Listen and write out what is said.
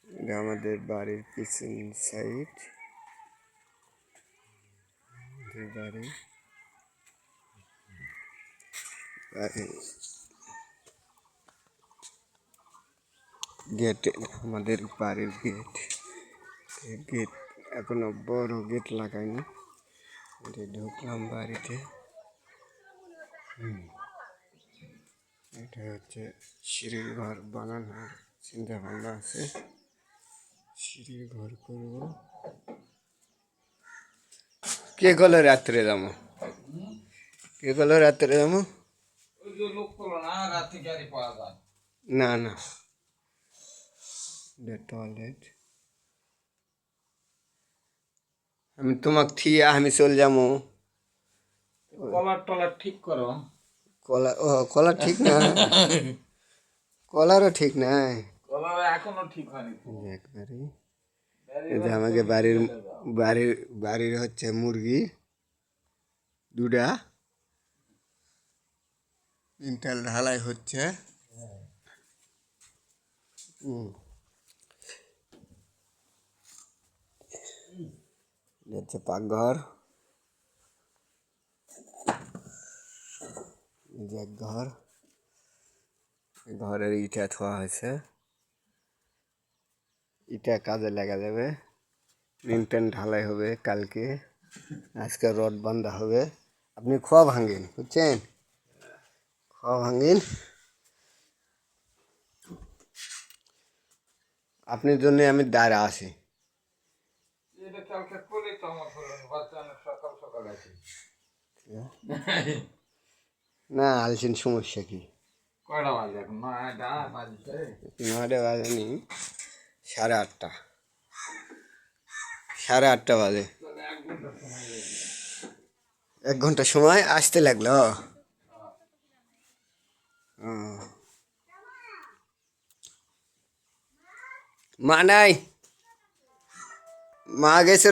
এটা আমাদের বাড়ির পিছন সাইড। বাড়ি গেট, আমাদের বাড়ির গেট। গেট এখনো বড় গেট লাগাইনি। ঢুকলাম বাড়িতে। এটা হচ্ছে সিঁড়ির ঘর বানানোর চিন্তা ভাবনা আছে। সিঁড়ির ঘর করব। কে গেলো রাত্রে যাবো? কে গেলো রাত্রে যাবো? না না, টয়লেট। আমি তোমাকে থিয়ে আমি চলে যাবো। কলার টলার ঠিক করো। কলার ঠিক না, কলারও ঠিক নাই। কলার এখনো ঠিক হয়নি একবারে। এই যে আমাকে বাড়ির বাড়ির বাড়ির হচ্ছে মুরগি দুটা, তিনটা ঢালাই হচ্ছে। হচ্ছে পাকঘর, যে ঘর, ঘরের ইটা থোয়া হয়েছে। ইটা কাজে লাগা যাবে। লিনটেন ঢালাই হবে কালকে। আজকে রড বান্ধা হবে। আপনি খোয়া ভাঙেন, বুঝছেন? খোয়া ভাঙেন। আপনার জন্য আমি দাঁড়া আছি। এটা কালকে করলেই তো আমার বাচ্চা সকাল সকাল আছে। না আলছেন, সমস্যা কি? কয়টা বাজে এখন? 9টা বাজছে। 9টা বাজেনি, 8:30। 8:30 বাজে। 1 ঘন্টা সময় আসতে লাগলো। মা নাই, মা গেছে।